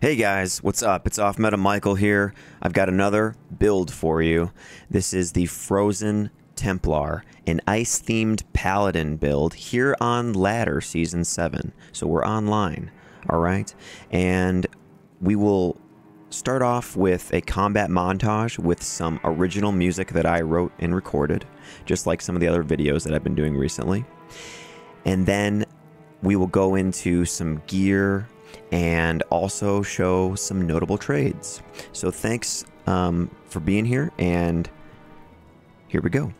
Hey guys, what's up? It's Off Meta Michael here. I've got another build for you. This is the Frozen Templar, an ice-themed paladin build here on Ladder Season 7. So we're online, alright? And we will start off with a combat montage with some original music that I wrote and recorded, just like some of the other videos that I've been doing recently. And then we will go into some gear and also show some notable trades. So thanks for being here, and here we go.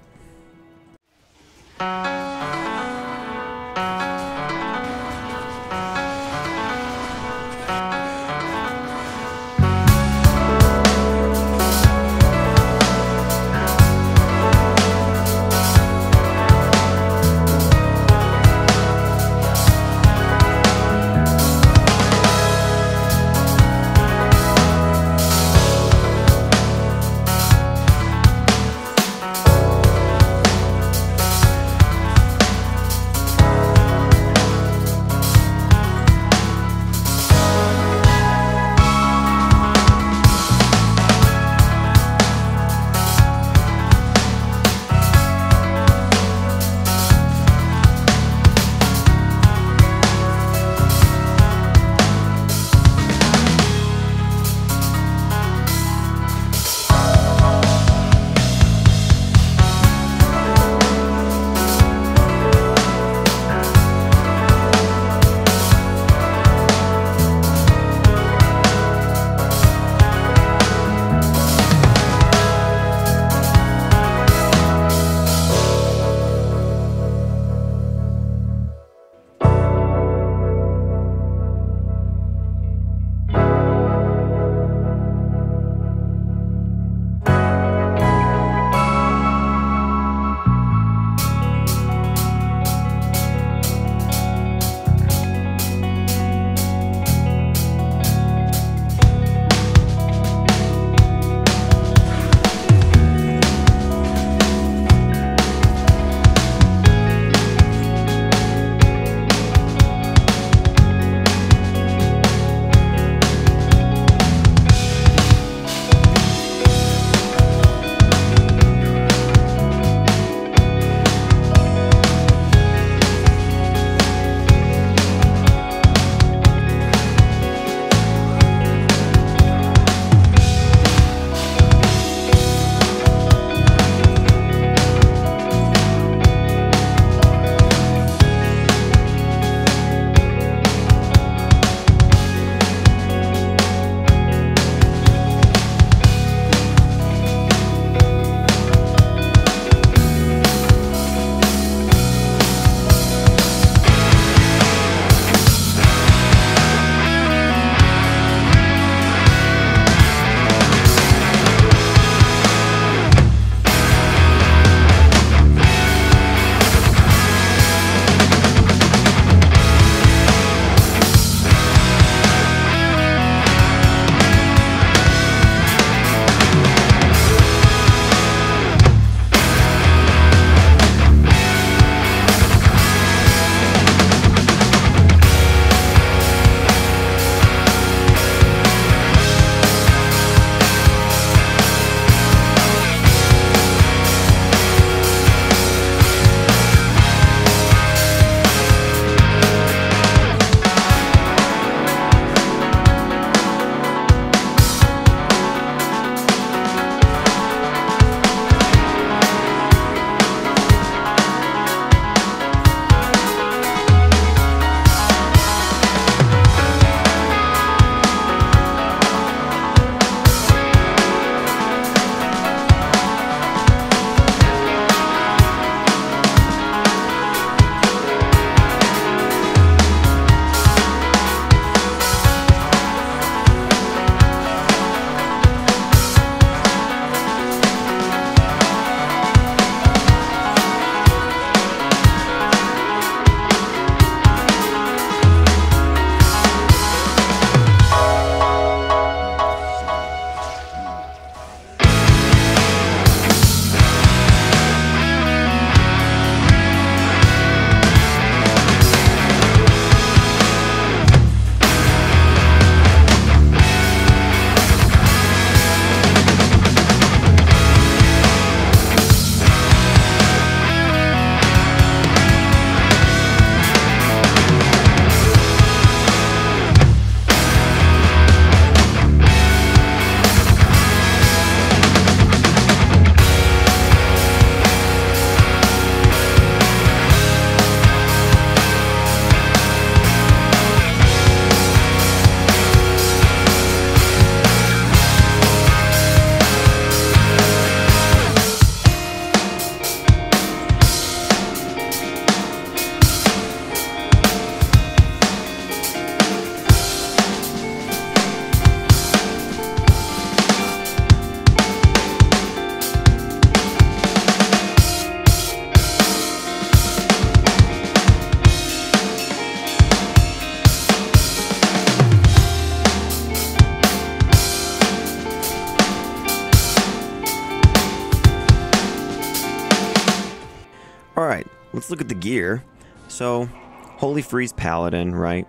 let's look at the gear. So, Holy Freeze Paladin, right?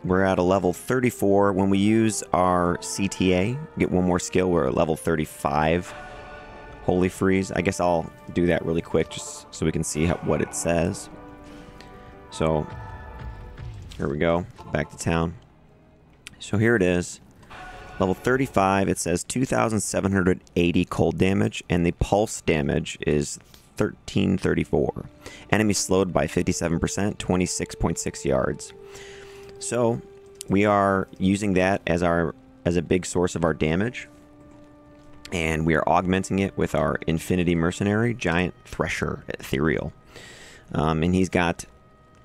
We're at a level 34. When we use our CTA, get one more skill, we're at level 35. Holy Freeze. I guess I'll do that really quick just so we can see what it says. So, here we go. Back to town. So here it is. Level 35, it says 2,780 cold damage, and the pulse damage is 1334. Enemy slowed by 57%, 26.6 yards. So we are using that as a big source of our damage, and we are augmenting it with our Infinity Mercenary, Giant Thresher Ethereal. And he's got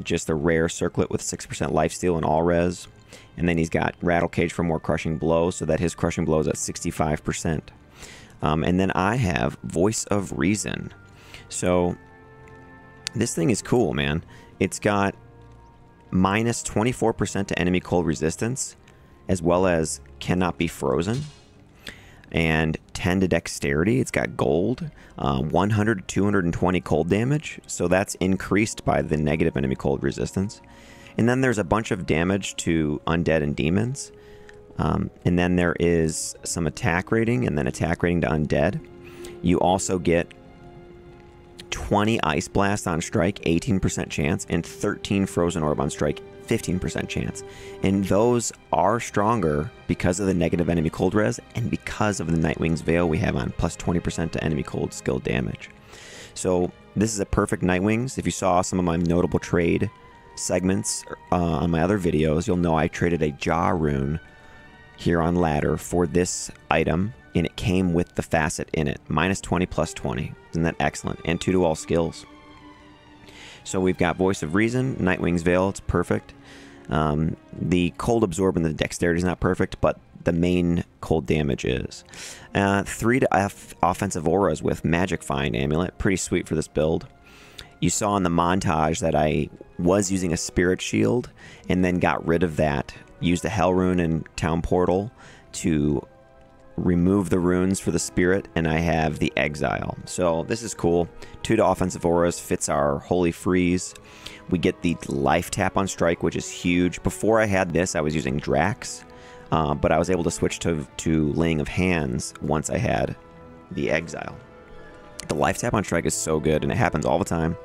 just a rare circlet with 6% lifesteal and all res. And then he's got Rattle Cage for more crushing blows, so that his crushing blow is at 65%. And then I have Voice of Reason. So this thing is cool, man. It's got minus 24% to enemy cold resistance, as well as cannot be frozen, and 10 to dexterity. It's got gold, 100 to 220 cold damage, so that's increased by the negative enemy cold resistance. And then there's a bunch of damage to undead and demons. And then there is some attack rating, and then attack rating to undead. You also get 20 Ice Blast on strike, 18% chance, and 13 Frozen Orb on strike, 15% chance. And those are stronger because of the negative enemy cold res, and because of the Nightwing's Veil we have on, plus 20% to enemy cold skill damage. So this is a perfect Nightwings. If you saw some of my notable trade segments on my other videos, you'll know I traded a Jaw rune here on ladder for this item, and it came with the facet in it. Minus 20 plus 20. Isn't that excellent? And 2 to all skills. So we've got Voice of Reason, Nightwing's Veil, it's perfect. The cold absorb and the dexterity is not perfect, but the main cold damage is. 3 to F offensive auras with Magic Find Amulet. Pretty sweet for this build. You saw in the montage that I was using a Spirit Shield and then got rid of that. Used a Hell Rune and Town Portal to remove the runes for the Spirit, and I have the Exile. So this is cool. 2 to offensive auras, fits our Holy Freeze. We get the Life Tap on strike, which is huge. Before I had this, I was using Drax, but I was able to switch to Laying of Hands once I had the Exile. The Life Tap on strike is so good, and it happens all the time.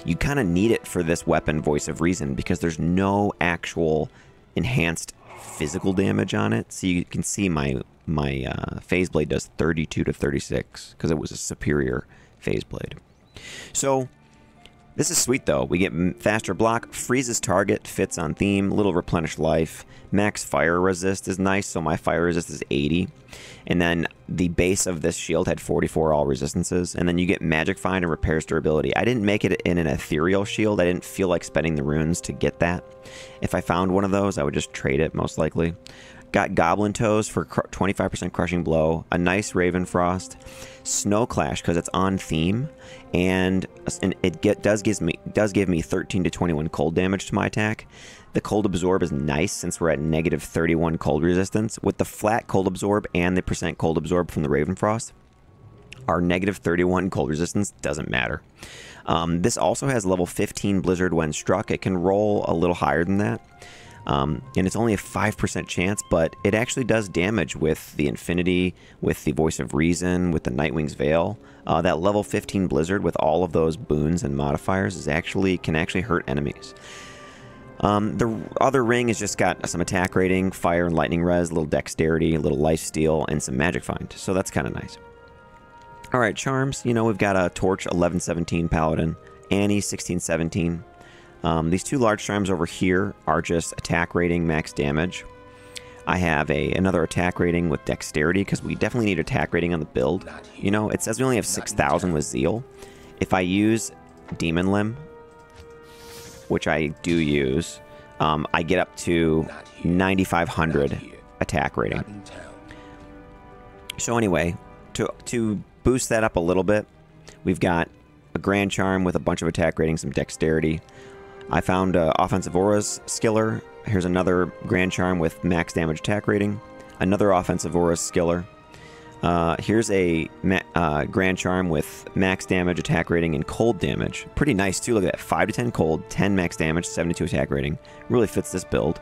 You kind of need it for this weapon, Voice of Reason, because there's no actual enhanced physical damage on it. So you can see my Phase Blade does 32 to 36 because it was a superior Phase Blade. So this is sweet though. We get faster block, freezes target, fits on theme, little replenish life. Max fire resist is nice, so my fire resist is 80. And then the base of this shield had 44 all resistances. And then you get Magic Find and repairs durability. I didn't make it in an ethereal shield. I didn't feel like spending the runes to get that. If I found one of those, I would just trade it most likely. Got Goblin Toes for 25% crushing blow, a nice Raven Frost, Snow Clash because it's on theme, and it does give me 13 to 21 cold damage to my attack. The Cold Absorb is nice since we're at negative 31 cold resistance. With the flat Cold Absorb and the percent Cold Absorb from the Raven Frost, our negative 31 cold resistance doesn't matter. This also has level 15 Blizzard when struck. It can roll a little higher than that. And it's only a 5% chance, but it actually does damage with the Infinity, with the Voice of Reason, with the Nightwing's Veil. That level 15 Blizzard with all of those boons and modifiers can actually hurt enemies. The other ring has just got some attack rating, fire and lightning res, a little dexterity, a little lifesteal, and some magic find. So that's kind of nice. All right, charms. You know, we've got a Torch 1117 Paladin, Annie 1617. These two large charms over here are just attack rating, max damage. I have another attack rating with dexterity because we definitely need attack rating on the build. You know, it says we only have 6,000 with Zeal. If I use Demon Limb, which I do use, I get up to 9,500 attack rating. So anyway, to boost that up a little bit, we've got a Grand Charm with a bunch of attack rating, some dexterity. I found Offensive Auras Skiller. Here's another Grand Charm with max damage attack rating. Another Offensive Auras Skiller. Here's a Grand Charm with max damage, attack rating, and cold damage. Pretty nice, too. Look at that. 5 to 10 cold, 10 max damage, 72 attack rating. Really fits this build.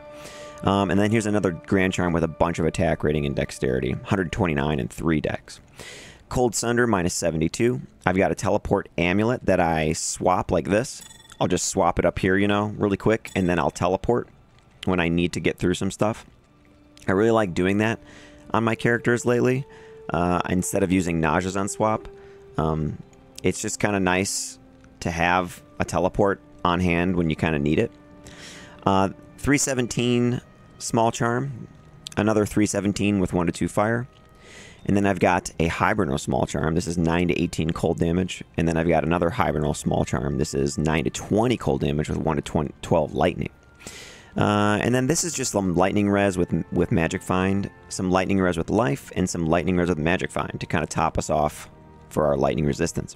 And then here's another Grand Charm with a bunch of attack rating and dexterity. 129 and 3 dex. Cold Sunder, minus 72. I've got a Teleport Amulet that I swap like this. I'll just swap it up here, you know, really quick, and then I'll teleport when I need to get through some stuff. I really like doing that on my characters lately. Instead of using Nausea's on swap. It's just kind of nice to have a teleport on hand when you kind of need it. 317 small charm, another 317 with 1 to 2 fire. And then I've got a Hibernal small charm. This is 9 to 18 cold damage. And then I've got another Hibernal small charm. This is 9 to 20 cold damage with 1 to 12 lightning. And then this is just some lightning res with Magic Find, some lightning res with life, and some lightning res with Magic Find to kind of top us off for our lightning resistance.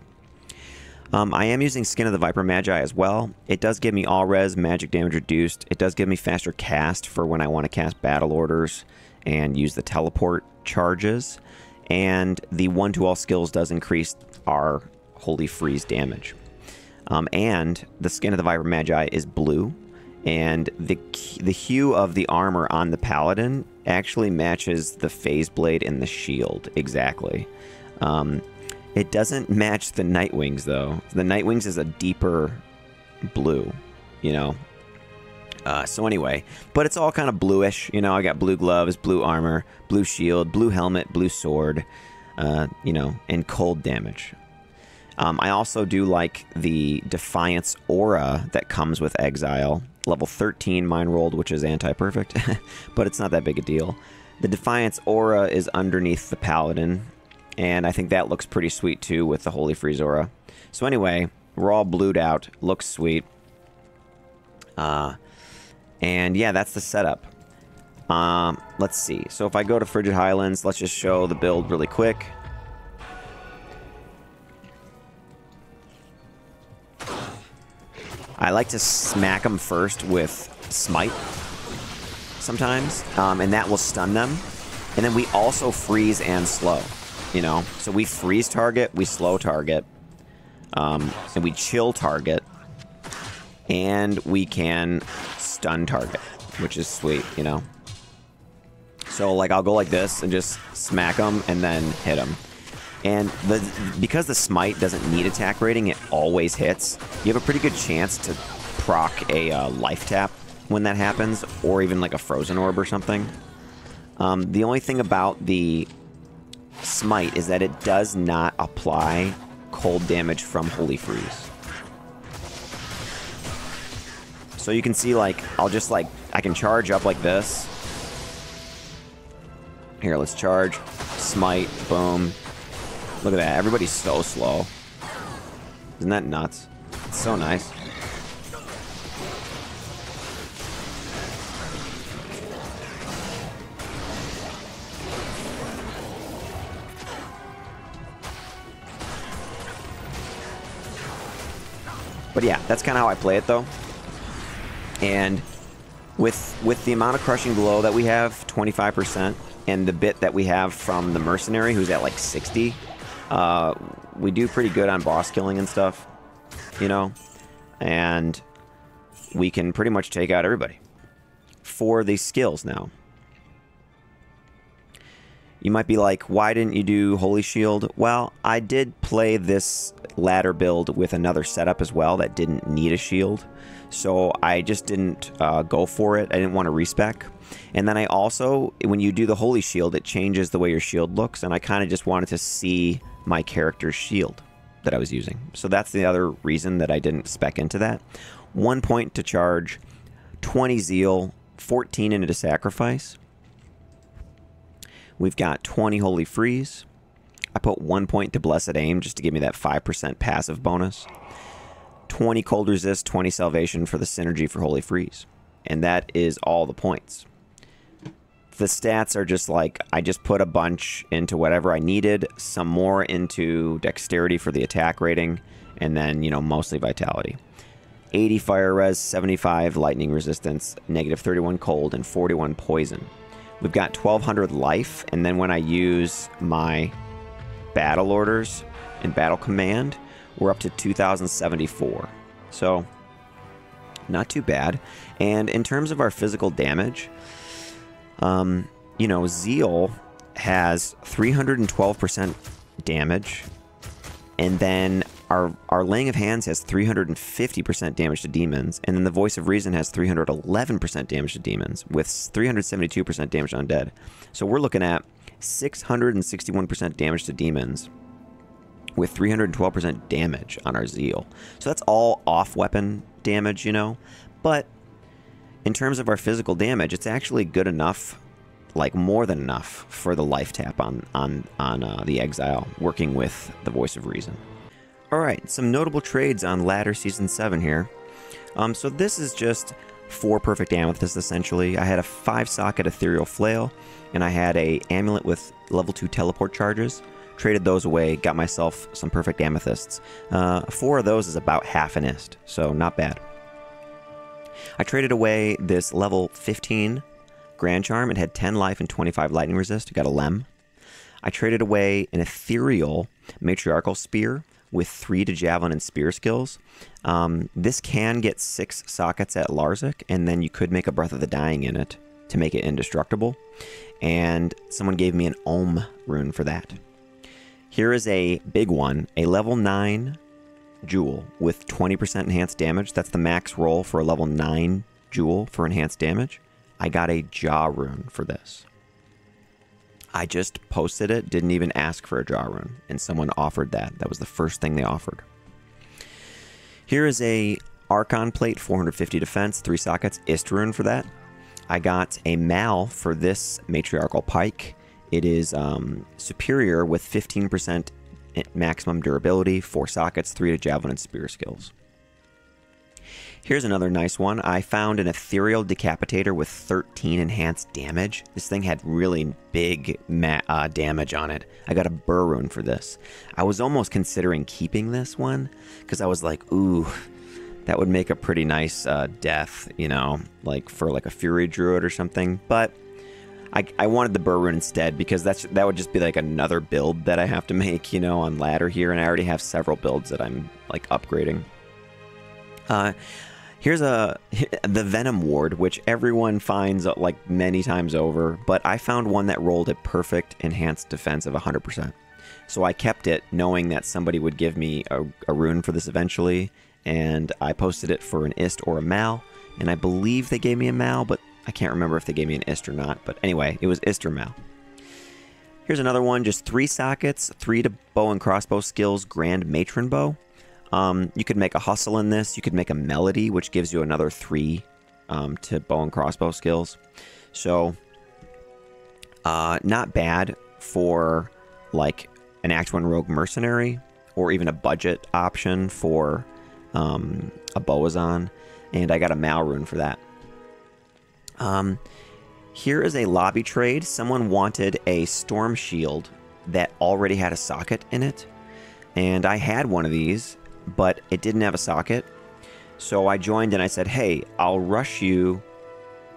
I am using Skin of the Viper Magi as well. It does give me all res, magic damage reduced. It does give me faster cast for when I want to cast battle orders and use the teleport charges. And the 1 to all skills does increase our Holy Freeze damage. And the Skin of the Viper Magi is blue. And the hue of the armor on the Paladin actually matches the Phase Blade and the shield exactly. It doesn't match the Nightwings, though. The Nightwings is a deeper blue, you know. So anyway, but it's all kind of bluish. You know, I got blue gloves, blue armor, blue shield, blue helmet, blue sword, you know, and cold damage. I also do like the Defiance aura that comes with Exile. Level 13 mine rolled, which is anti-perfect, but it's not that big a deal. The Defiance aura is underneath the Paladin, and I think that looks pretty sweet too with the Holy Freeze aura. So anyway, we're all blued out. Looks sweet. And yeah, that's the setup. Let's see. So if I go to Frigid Highlands, let's just show the build really quick. I like to smack them first with Smite sometimes, and that will stun them. And then we also freeze and slow, you know? So we freeze target, we slow target, and we chill target, and we can stun target, which is sweet, you know? So, like, I'll go like this and just smack them and then hit them. And because the Smite doesn't need attack rating, it always hits. You have a pretty good chance to proc a life tap when that happens, or even like a Frozen Orb or something. The only thing about the Smite is that it does not apply cold damage from Holy Freeze. So you can see, like, I'll just, like, I can charge up like this. Here, let's charge. Smite, boom. Look at that. Everybody's so slow. Isn't that nuts? It's so nice. But yeah, that's kind of how I play it, though. And with the amount of Crushing Blow that we have, 25%, and the bit that we have from the Mercenary, who's at like 60, we do pretty good on boss killing and stuff, you know? And we can pretty much take out everybody. For these skills now. You might be like, why didn't you do Holy Shield? Well, I did play this ladder build with another setup as well that didn't need a shield. So I just didn't go for it. I didn't want to respec. And then I also, when you do the Holy Shield, it changes the way your shield looks. And I kind of just wanted to see my character's shield that I was using. So that's the other reason that I didn't spec into that. 1 point to charge, 20 Zeal, 14 into Sacrifice. We've got 20 Holy Freeze. I put 1 point to Blessed Aim just to give me that 5% passive bonus. 20 Cold Resist, 20 Salvation for the synergy for Holy Freeze. And that is all the points. The stats are just like, I just put a bunch into whatever I needed, some more into Dexterity for the attack rating, and then, you know, mostly Vitality. 80 Fire Res, 75 Lightning Resistance, -31 Cold, and 41 Poison. We've got 1200 life, and then when I use my battle orders and battle command, we're up to 2074. So, not too bad. And in terms of our physical damage, you know, Zeal has 312% damage, and then our Laying of Hands has 350% damage to demons, and then the Voice of Reason has 311% damage to demons, with 372% damage to undead. So we're looking at 661% damage to demons, with 312% damage on our Zeal. So that's all off-weapon damage, you know, but in terms of our physical damage, it's actually good enough, like more than enough, for the life tap on the Exile, working with the Voice of Reason. Alright, some notable trades on Ladder Season 7 here. So this is just 4 perfect amethysts, essentially. I had a 5-socket ethereal flail, and I had a amulet with level 2 teleport charges. Traded those away, got myself some perfect amethysts. 4 of those is about half an ist, so not bad. I traded away this level 15 Grand Charm. It had 10 life and 25 lightning resist. Got a Lem. I traded away an ethereal matriarchal spear with 3 to javelin and spear skills. This can get 6 sockets at Larzik, and then you could make a Breath of the Dying in it to make it indestructible. And someone gave me an Ohm rune for that. Here is a big one, a level 9 jewel with 20% enhanced damage. That's the max roll for a level 9 jewel for enhanced damage. I got a Jaw rune for this. I just posted it, didn't even ask for a Jaw rune, and someone offered that. That was the first thing they offered. Here is a Archon plate, 450 defense, 3 sockets, Ist rune for that. I got a Mal for this matriarchal pike. It is superior with 15% maximum durability, 4 sockets, 3 to javelin and spear skills. Here's another nice one. I found an ethereal decapitator with 13 enhanced damage. This thing had really big damage on it. I got a Burr rune for this. I was almost considering keeping this one because I was like, ooh, that would make a pretty nice death, you know, like for like a Fury Druid or something. But I wanted the Burr rune instead because that would just be like another build that I have to make, you know, on ladder here, and I already have several builds that I'm like upgrading. Here's the Venom Ward, which everyone finds like many times over, but I found one that rolled a perfect enhanced defense of 100%. So I kept it knowing that somebody would give me a rune for this eventually, and I posted it for an Ist or a Mal, and I believe they gave me a Mal, but I can't remember if they gave me an Ist or not. But anyway, it was Ist or Mal. Here's another one, just 3 sockets, 3 to bow and crossbow skills, Grand Matron Bow. You could make a Hustle in this. You could make a Melody, which gives you another 3 to bow and crossbow skills. So, not bad for like an Act 1 Rogue Mercenary, or even a budget option for a Boazon. And I got a Mal rune for that. Here is a lobby trade. Someone wanted a Storm Shield that already had a socket in it. And I had one of these, but it didn't have a socket. So I joined and I said, hey, I'll rush you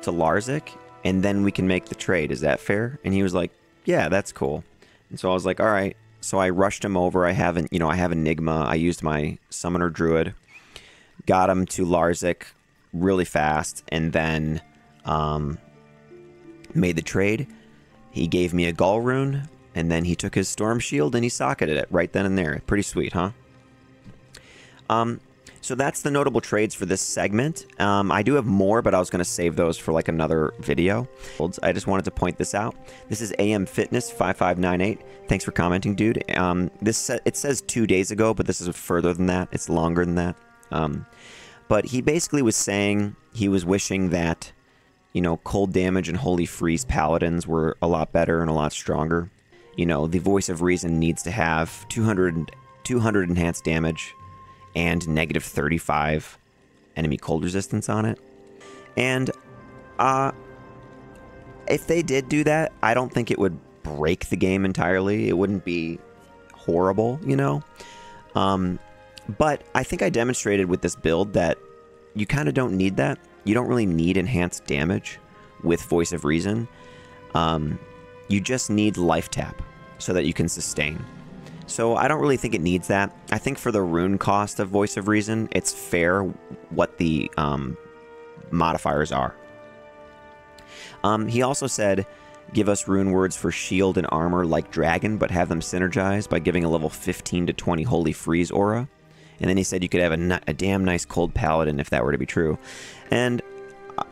to Larzik, and then we can make the trade. Is that fair? And he was like, yeah, that's cool. And so I was like, all right. So I rushed him over. I have Enigma. I used my Summoner Druid, got him to Larzik really fast, and then made the trade. He gave me a Gull rune, and then he took his Storm Shield and he socketed it right then and there. Pretty sweet, huh? So that's the notable trades for this segment. I do have more, but I was going to save those for like another video. I just wanted to point this out. This is AM Fitness 5598. Thanks for commenting, dude. It says 2 days ago, but this is further than that. It's longer than that. But he basically was saying he was wishing that, you know, Cold Damage and Holy Freeze Paladins were a lot better and a lot stronger. You know, the Voice of Reason needs to have 200 enhanced damage and negative 35 enemy cold resistance on it. And if they did do that, I don't think it would break the game entirely. It wouldn't be horrible, you know? But I think I demonstrated with this build that you kind of don't need that. You don't really need enhanced damage with Voice of Reason. You just need life tap so that you can sustain. So I don't really think it needs that. I think for the rune cost of Voice of Reason, it's fair what the modifiers are. He also said, give us rune words for shield and armor like dragon, but have them synergized by giving a level 15 to 20 Holy Freeze aura. And then he said you could have a damn nice cold paladin if that were to be true. And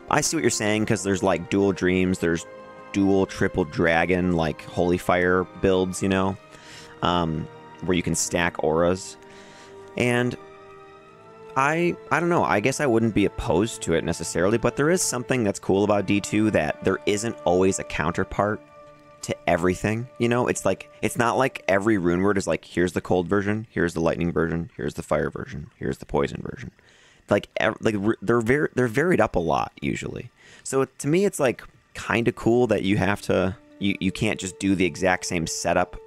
I see what you're saying, because there's like dual dreams, there's dual triple dragon, like holy fire builds, you know, where you can stack auras. And I don't know, I guess I wouldn't be opposed to it necessarily, but there is something that's cool about D2 that there isn't always a counterpart to everything, you know? It's like, it's not like every rune word is like, here's the cold version, here's the lightning version, here's the fire version, here's the poison version. Like they're varied up a lot usually. So to me, it's like kind of cool that you have to, you can't just do the exact same setup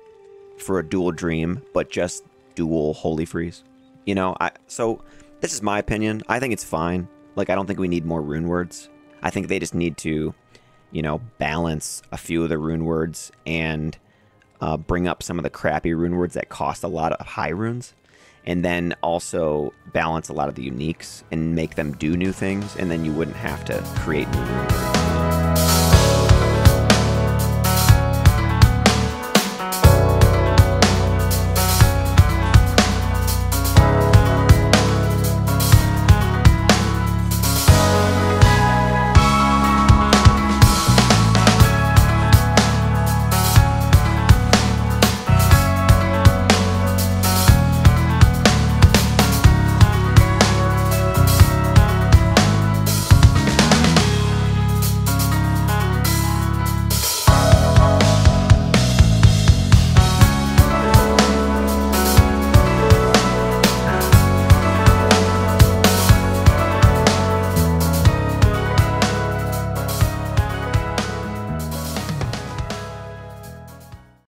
for a dual dream, but just dual holy freeze, you know? So this is my opinion. I think it's fine. Like, I don't think we need more rune words. I think they just need to, you know, balance a few of the rune words and bring up some of the crappy rune words that cost a lot of high runes, and then also balance a lot of the uniques and make them do new things, and then you wouldn't have to create new rune words.